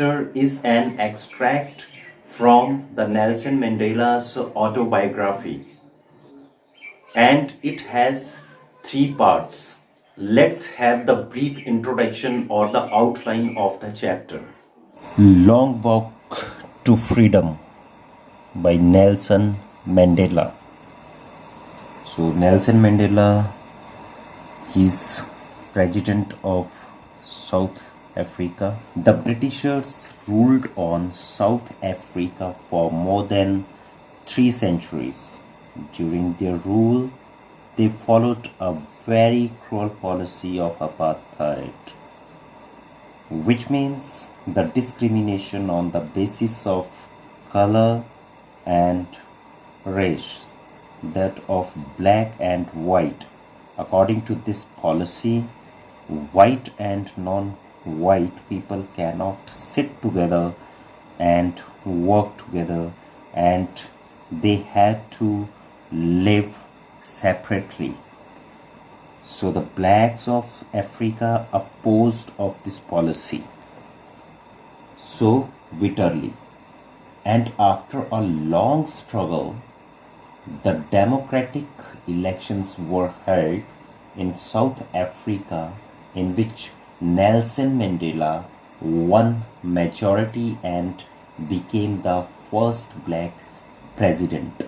chapter is an extract from the Nelson Mandela's autobiography, and it has three parts. Let's have the brief introduction or the outline of the chapter. Long Walk to Freedom by Nelson Mandela. So Nelson Mandela, he's president of South Africa. The Britishers ruled on South Africa for more than 3 centuries. During their rule, they followed a very cruel policy of apartheid, which means the discrimination on the basis of color and race, that of black and white. According to this policy, white and non-white people cannot sit together and work together, and they had to live separately. So the blacks of Africa opposed of this policy so bitterly, and after a long struggle, the democratic elections were held in South Africa, in which Nelson Mandela won majority and became the first black president.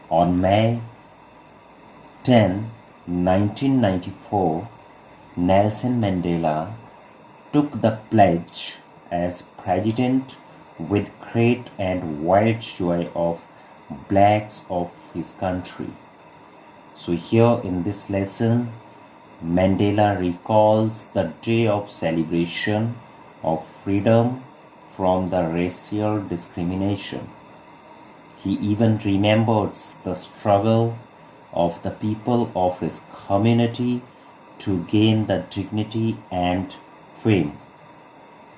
On May 10, 1994, Nelson Mandela took the pledge as president with great and wild joy of blacks of his country. So here in this lesson, Mandela recalls the day of celebration of freedom from the racial discrimination. He even remembers the struggle of the people of his community to gain the dignity and fame.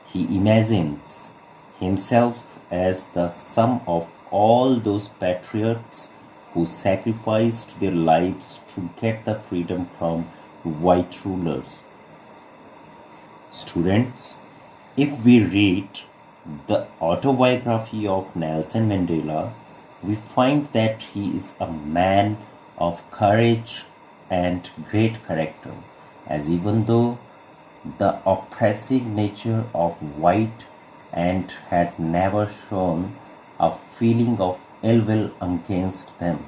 He imagines himself as the sum of all those patriots who sacrificed their lives to get the freedom from white rulers. Students, if we read the autobiography of Nelson Mandela, we find that he is a man of courage and great character, as even though the oppressive nature of white and had never shown a feeling of ill will against them,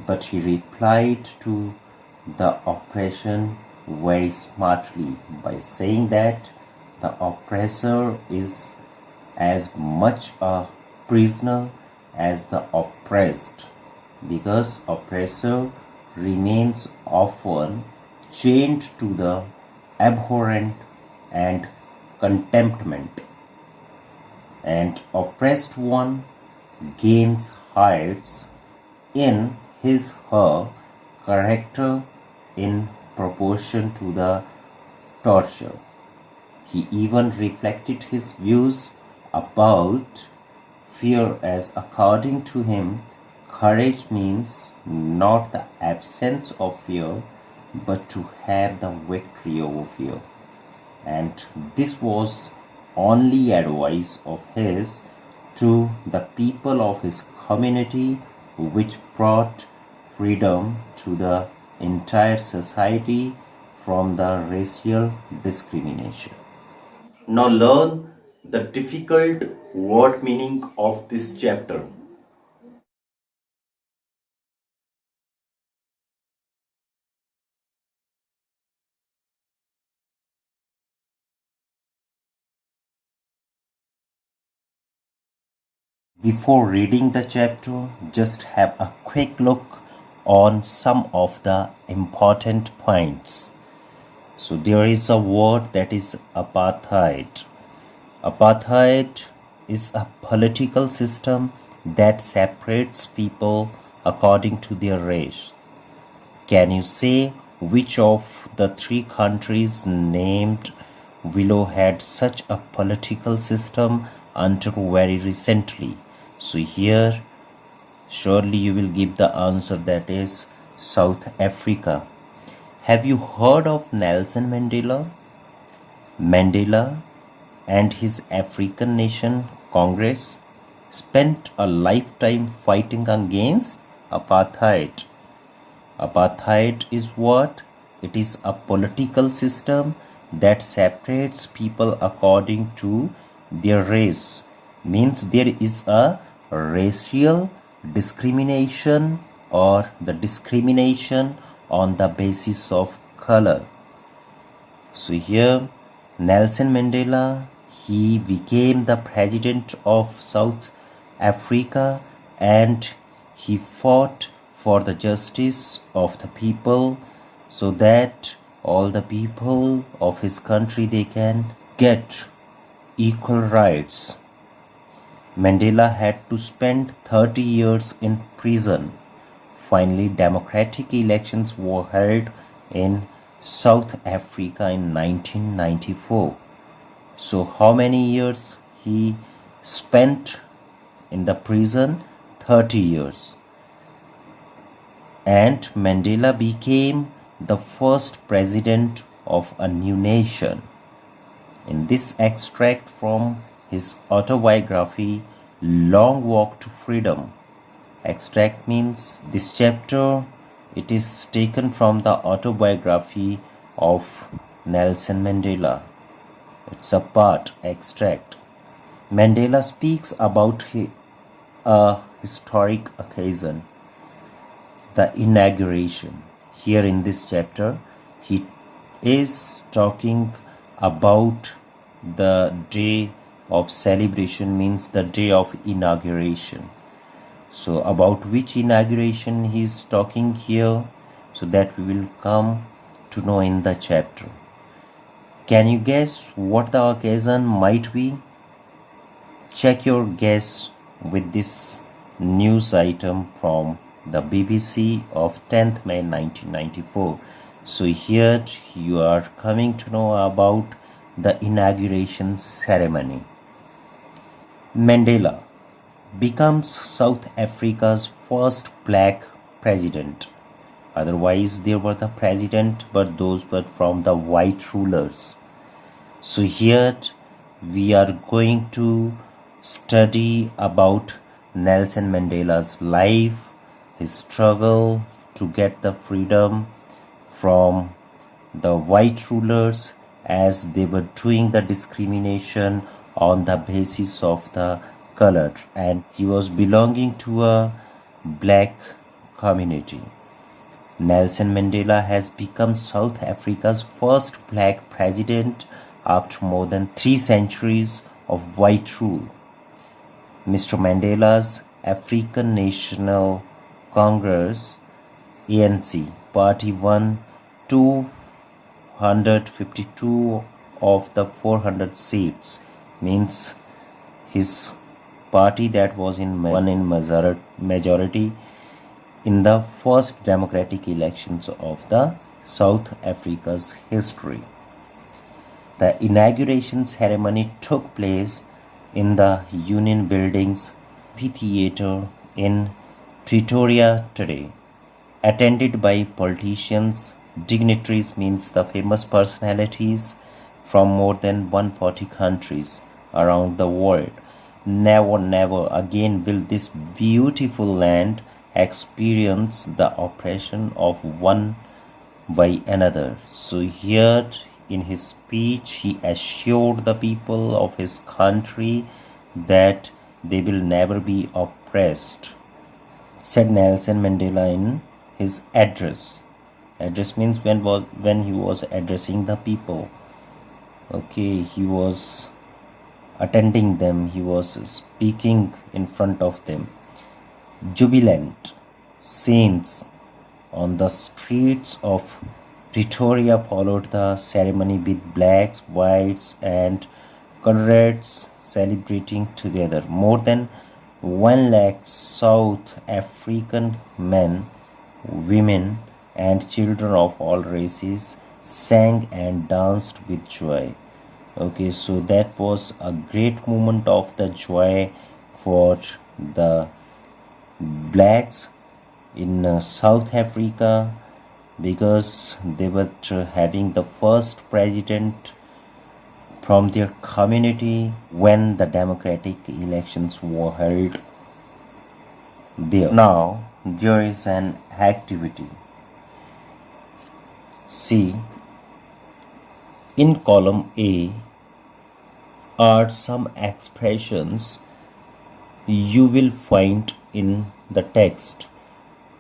but he replied to the oppression very smartly by saying that the oppressor is as much a prisoner as the oppressed, because oppressor remains often chained to the abhorrent and contentment, and oppressed one gains heights in his/her character in proportion to the torture. He even reflected his views about fear, as according to him, courage means not the absence of fear, but to have the victory over fear. And this was only advice of his to the people of his community, which brought freedom to the entire society from the racial discrimination. Now learn the difficult word meaning of this chapter. Before reading the chapter, just have a quick look on some of the important points. So there is a word that is apartheid. Apartheid is a political system that separates people according to their race. Can you say which of the 3 countries named below had such a political system until very recently? So here surely you will give the answer, that is South Africa. Have you heard of Nelson Mandela? Mandela and his African Nation Congress spent a lifetime fighting against apartheid. Apartheid is what? It is a political system that separates people according to their race. Means there is a racial discrimination or the discrimination on the basis of color. So here Nelson Mandela, he became the president of South Africa and he fought for the justice of the people so that all the people of his country they can get equal rights. Mandela had to spend 30 years in prison. Finally, democratic elections were held in South Africa in 1994. So how many years he spent in the prison? 30 years. And Mandela became the first president of a new nation. In this extract from his autobiography, Long Walk to Freedom. Extract means this chapter, it is taken from the autobiography of Nelson Mandela. It's a part extract. Mandela speaks about a historic occasion, the inauguration. Here in this chapter, he is talking about the day of celebration, means the day of inauguration. So about which inauguration he is talking here, so that we will come to know in the chapter. Can you guess what the occasion might be? Check your guess with this news item from the BBC of 10th May 1994. So here you are coming to know about the inauguration ceremony. Mandela becomes South Africa's first black president. Otherwise, there were the president, but those were from the white rulers. So here we are going to study about Nelson Mandela's life, his struggle to get the freedom from the white rulers as they were doing the discrimination on the basis of the color, and he was belonging to a black community. Nelson Mandela has become South Africa's first black president after more than 3 centuries of white rule. Mr. Mandela's African National Congress, ANC, Party-1, 252 of the 400 seats, means his party that was won in majority in the first democratic elections of the South Africa's history. The inauguration ceremony took place in the Union Buildings Theatre in Pretoria today, attended by politicians, dignitaries, means the famous personalities from more than 140 countries around the world. Never again will this beautiful land experience the oppression of one by another. So here in his speech, he assured the people of his country that they will never be oppressed, said Nelson Mandela in his address. Address means when he was addressing the people. Okay, he was attending them, he was speaking in front of them. Jubilant scenes on the streets of Pretoria followed the ceremony with blacks, whites, and coloureds celebrating together. More than 1 lakh South African men, women, and children of all races sang and danced with joy. Okay, so that was a great moment of the joy for the blacks in South Africa, because they were having the first president from their community when the democratic elections were held there. Now there is an activity. See, in column A are some expressions you will find in the text.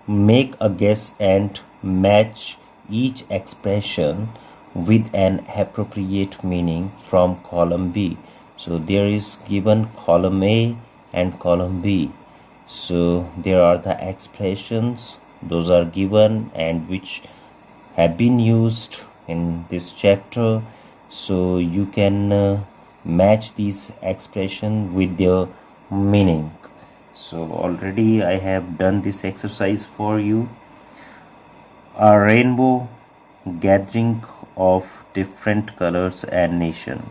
Make a guess and match each expression with an appropriate meaning from column B. So there is given column A and column B. So there are the expressions, those are given and which have been used in this chapter. So you can match these expression with their meaning. So already I have done this exercise for you. A rainbow gathering of different colors and nation.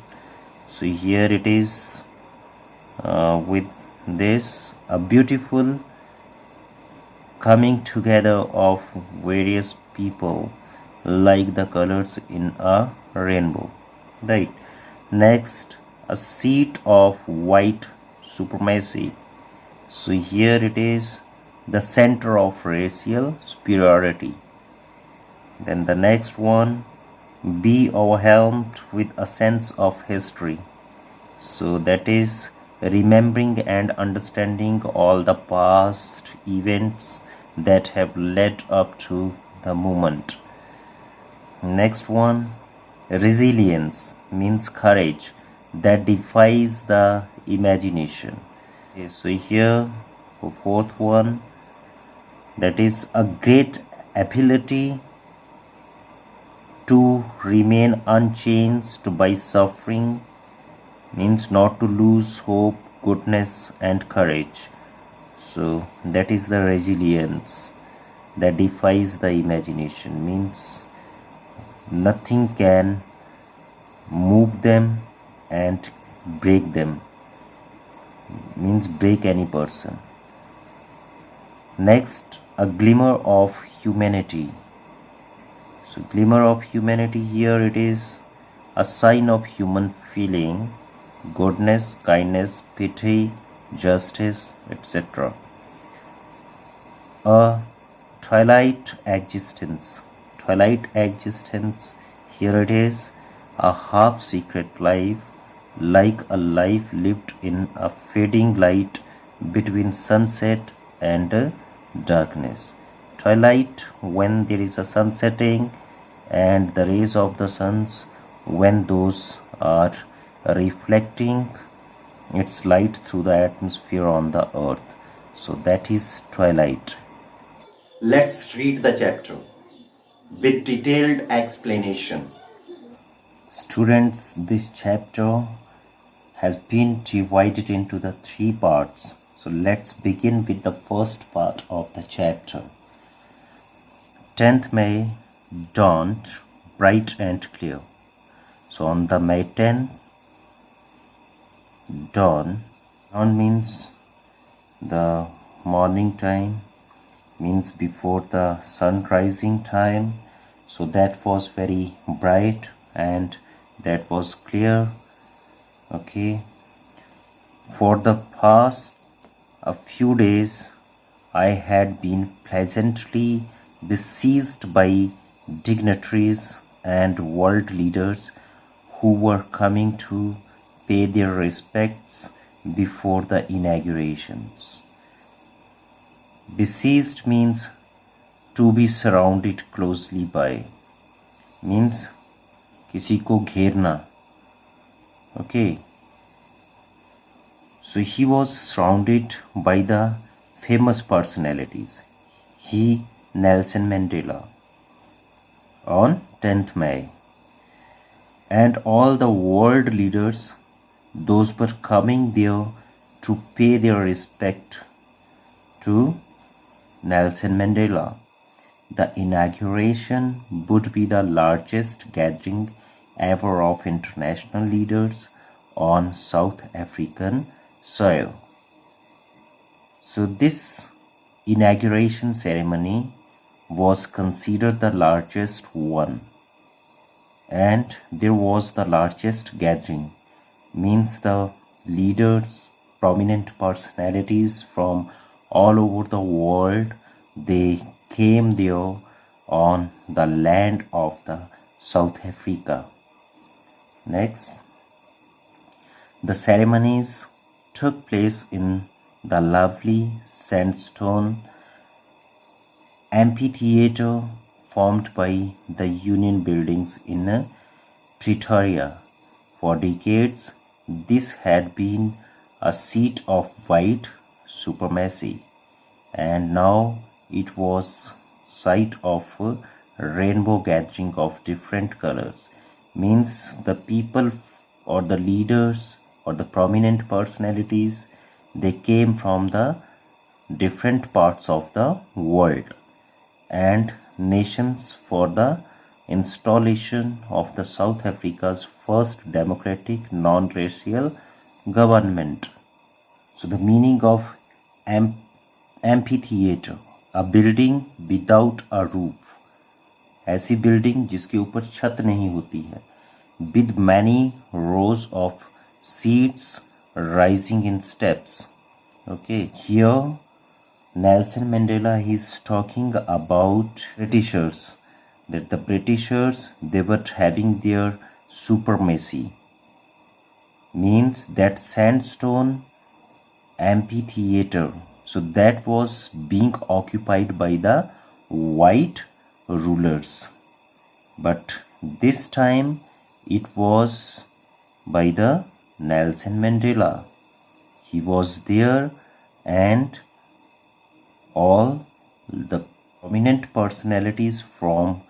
So here it is with this, a beautiful coming together of various people like the colors in a rainbow, right? Next, a seat of white supremacy. So here it is, the center of racial superiority. Then the next one, be overwhelmed with a sense of history. So that is remembering and understanding all the past events that have led up to the moment. Next one, resilience means courage that defies the imagination. Okay, so here for fourth one, that is a great ability to remain unchanged by suffering, means not to lose hope, goodness and courage. So that is the resilience that defies the imagination, means nothing can move them and break them, means break any person. Next, a glimmer of humanity. So glimmer of humanity, here it is a sign of human feeling, goodness, kindness, pity, justice, etc. A twilight existence. Twilight existence, here it is a half secret life, like a life lived in a fading light between sunset and darkness. Twilight, when there is a sun setting, and the rays of the suns, when those are reflecting its light through the atmosphere on the earth. So that is twilight. Let's read the chapter with detailed explanation. Students, this chapter has been divided into the three parts. So let's begin with the first part of the chapter. 10th May dawned bright and clear. So on the May 10th, dawn means the morning time, means before the sun rising time. So that was very bright and that was clear. Okay, for the past a few days I had been pleasantly besieged by dignitaries and world leaders who were coming to pay their respects before the inaugurations. Besieged means to be surrounded closely by, means किसी को घेरना. Okay, so he was surrounded by the famous personalities. He, Nelson Mandela, on 10th May, and all the world leaders, those were coming there to pay their respect to Nelson Mandela. The inauguration would be the largest gathering ever of international leaders on South African soil. So this inauguration ceremony was considered the largest one and there was the largest gathering, means the leaders, prominent personalities from all over the world, they came there on the land of the South Africa. Next, the ceremonies took place in the lovely sandstone amphitheater formed by the Union buildings in Pretoria. For decades, this had been a seat of white supremacy, and now it was site of a rainbow gathering of different colors. Means the people or the leaders or the prominent personalities, they came from the different parts of the world and nations for the installation of the South Africa's first democratic non-racial government. So the meaning of amphitheater, a building without a roof, ऐसी building जिसके ऊपर छत नहीं होती है, with many rows of seats rising in steps. Okay, here Nelson Mandela is talking about Britishers, that the Britishers, they were having their supremacy, means that sandstone amphitheater, so that was being occupied by the white rulers, but this time it was by the Nelson Mandela. He was there and all the prominent personalities from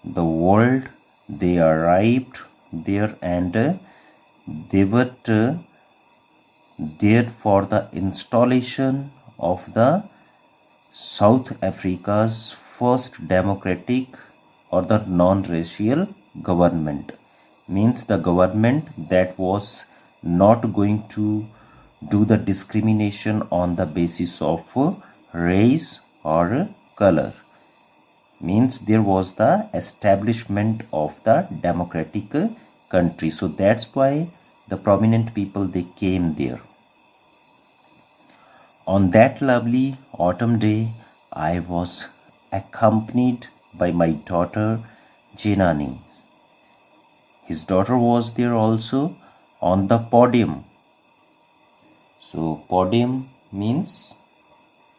the world, they arrived there and they were there for the installation of the South Africa's first democratic or the non-racial government, means the government that was not going to do the discrimination on the basis of race or color, means there was the establishment of the democratic country. So that's why the prominent people, they came there. On that lovely autumn day, I was accompanied by my daughter Jenani. His daughter was there also on the podium. So podium means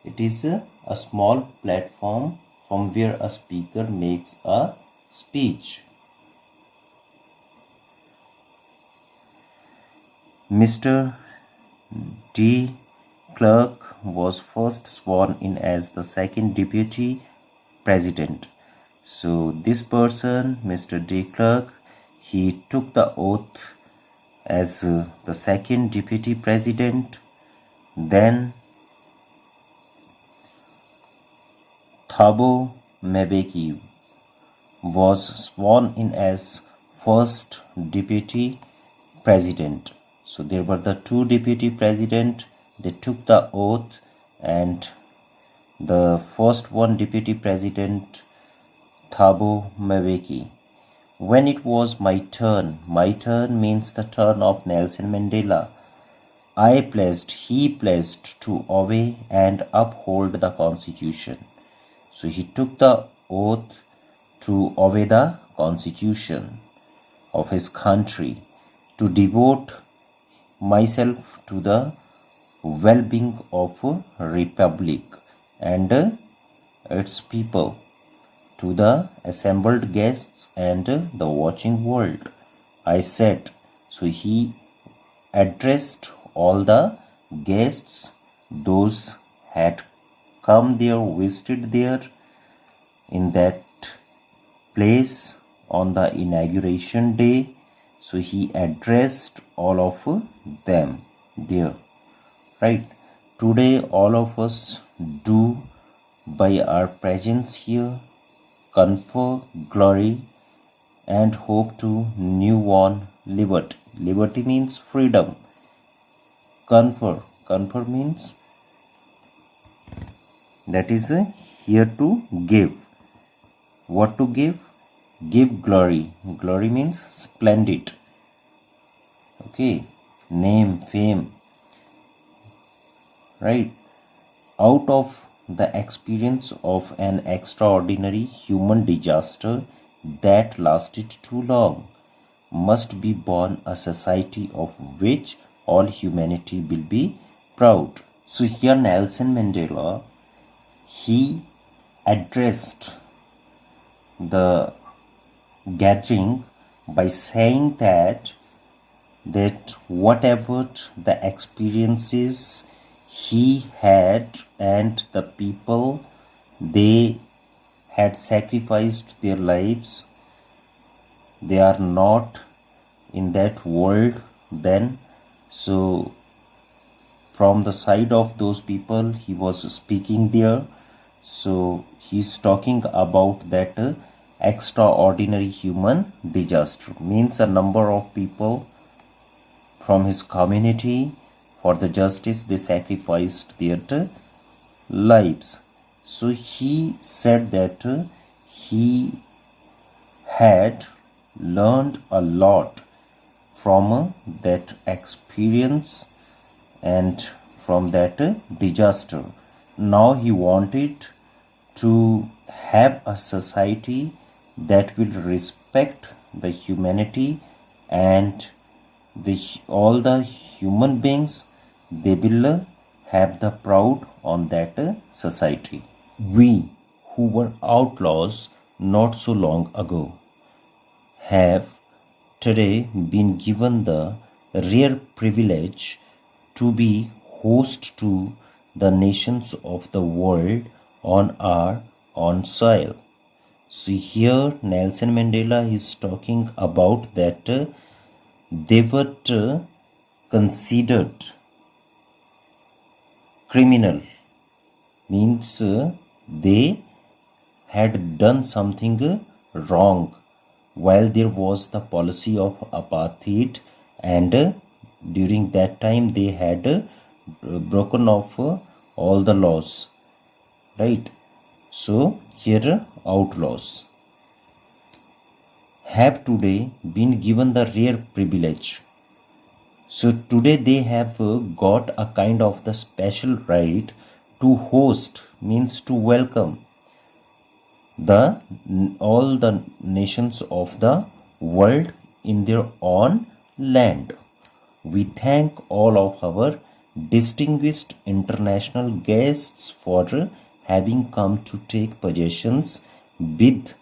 it is a small platform from where a speaker makes a speech. Mr. D. Clark was first sworn in as the second deputy president. So this person, Mr. D. Clark, he took the oath as the second deputy president. Then Thabo Mbeki was sworn in as first deputy president. So there were the two deputy president, they took the oath, and the first one deputy president, Thabo Mbeki. When it was my turn means the turn of Nelson Mandela, he pledged to obey and uphold the constitution. So he took the oath to obey the constitution of his country, to devote myself to the well-being of a republic and its people, to the assembled guests and the watching world, I said. So he addressed all the guests, those had come there, visited there in that place on the inauguration day. So he addressed all of them there, right? Today all of us do, by our presence here, confer glory and hope to new won liberty. Liberty means freedom. Confer means that is here to give. What to give? give glory. Glory means splendid. Okay, name, fame, right? Out of the experience of an extraordinary human disaster that lasted too long, must be born a society of which all humanity will be proud. So here Nelson Mandela, he addressed the gathering by saying that whatever the experiences he had and the people they had sacrificed their lives, they are not in that world then. So from the side of those people he was speaking there. So he's talking about that extraordinary human disaster, means a number of people from his community for the justice they sacrificed their lives. So he said that he had learned a lot from that experience and from that disaster. Now he wanted to have a society that will respect the humanity and all the human beings, they will have the proud on that society. We who were outlaws not so long ago have today been given the rare privilege to be host to the nations of the world on our own soil. So here Nelson Mandela is talking about that they were considered criminal, means they had done something wrong while there was the policy of apartheid, and during that time they had broken off all the laws, right? So here outlaws have today been given the rare privilege. So today they have got a kind of the special right to host, means to welcome the all the nations of the world in their own land. We thank all of our distinguished international guests for having come to take possessions with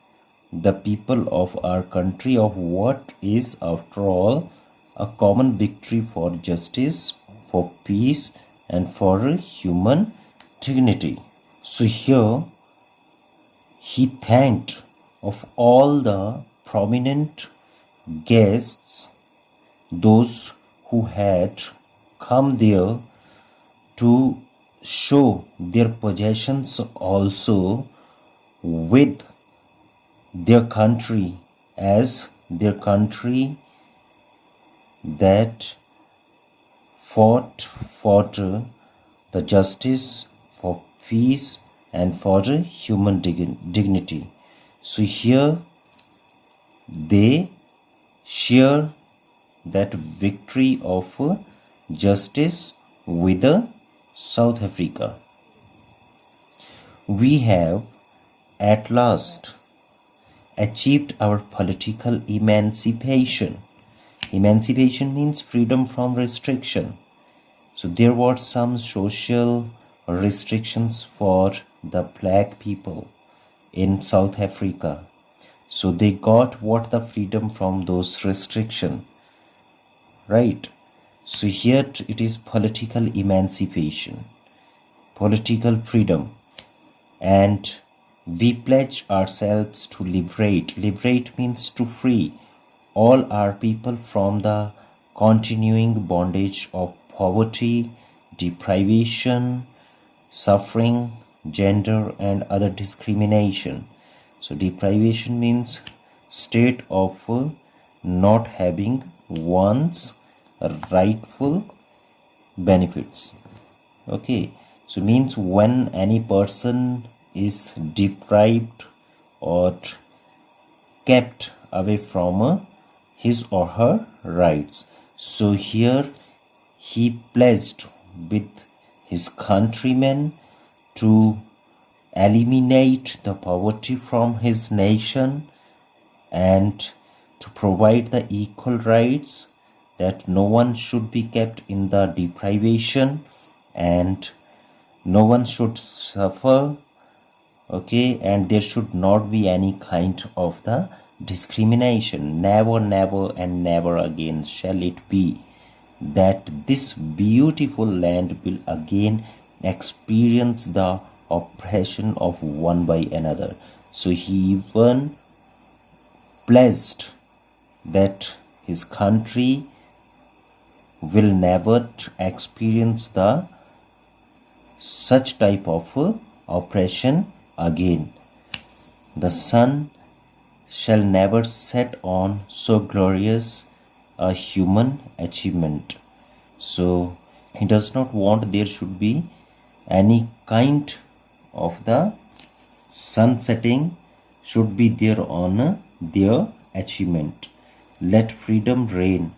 the people of our country of what is after all a common victory for justice, for peace and for human dignity. So here he thanked of all the prominent guests, those who had come there to show their possessions also with their country, as their country that fought for the justice, for peace and for human dignity. So here they share that victory of justice with South Africa. We have at last achieved our political emancipation. Emancipation means freedom from restriction. So there were some social restrictions for the black people in South Africa. So they got what the freedom from those restrictions, right? So here it is political emancipation, political freedom, and we pledge ourselves to liberate. Liberate means to free all our people from the continuing bondage of poverty, deprivation, suffering, gender and other discrimination. So deprivation means state of not having one's rightful benefits. Okay, so means when any person is deprived or kept away from his or her rights. So here he pledged with his countrymen to eliminate the poverty from his nation and to provide the equal rights, that no one should be kept in the deprivation and no one should suffer, okay, and there should not be any kind of the discrimination. Never, never and never again shall it be that this beautiful land will again experience the oppression of one by another. So he even pledged that his country will never experience the such type of oppression again. The sun shall never set on so glorious a human achievement. So he does not want there should be any kind of the sun setting should be there on their achievement. Let freedom reign.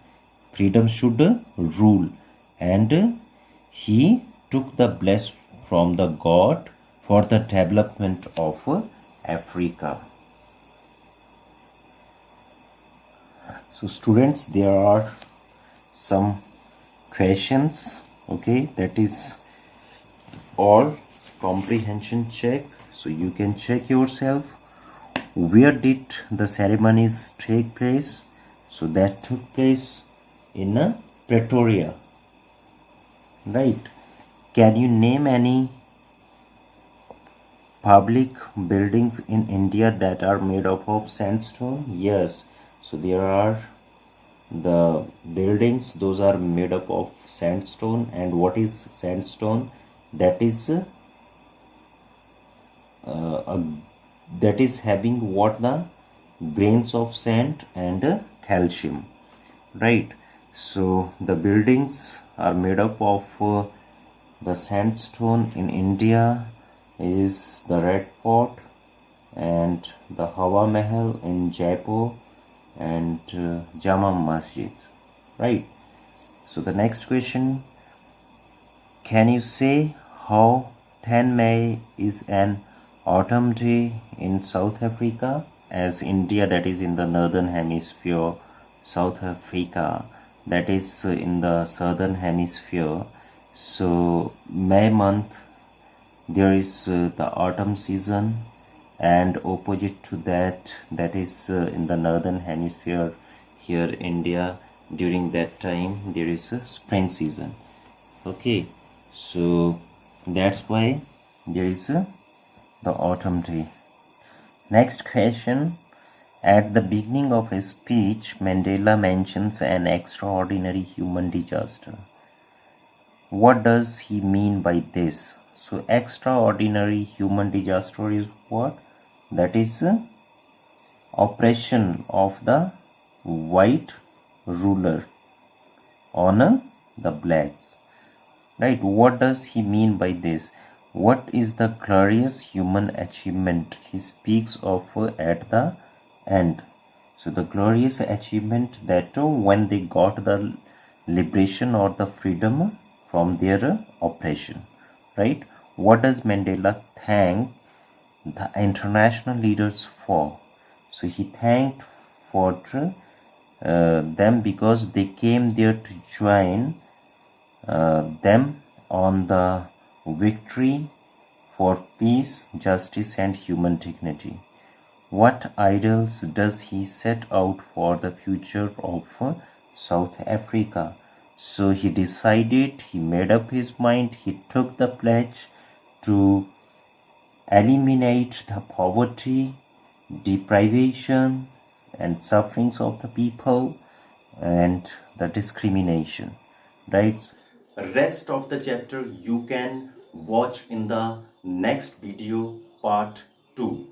Freedom should rule. And he took the bless from the God for the development of Africa. So students, there are some questions, okay, that is all comprehension check. So you can check yourself. Where did the ceremonies take place? So that took place in Pretoria, right? Can you name any public buildings in India that are made up of sandstone? Yes. So there are the buildings, those are made up of sandstone. And what is sandstone? That is that is having what, the grains of sand and calcium, right? So the buildings are made up of the sandstone in India is the Red Fort and the Hawa Mahal in Jaipur and Jama Masjid, right? So the next question, can you say how 10 May is an autumn day in South Africa? As India, that is in the northern hemisphere, South Africa, that is in the southern hemisphere. So May month there is the autumn season, and opposite to that, that is in the northern hemisphere here India, during that time there is a spring season, okay. So that's why there is the autumn day. Next question, at the beginning of his speech Mandela mentions an extraordinary human disaster. What does he mean by this? So extraordinary human disaster is what? That is oppression of the white ruler on the blacks, right? What does he mean by this? What is the glorious human achievement he speaks of at the end? So the glorious achievement that when they got the liberation or the freedom from their oppression, right? What does Mandela thank the international leaders for? So he thanked for them because they came there to join them on the victory for peace, justice and human dignity. What ideals does he set out for the future of South Africa? So he decided, he made up his mind, he took the pledge to eliminate the poverty, deprivation and sufferings of the people and the discrimination, right? Rest of the chapter you can watch in the next video, part 2.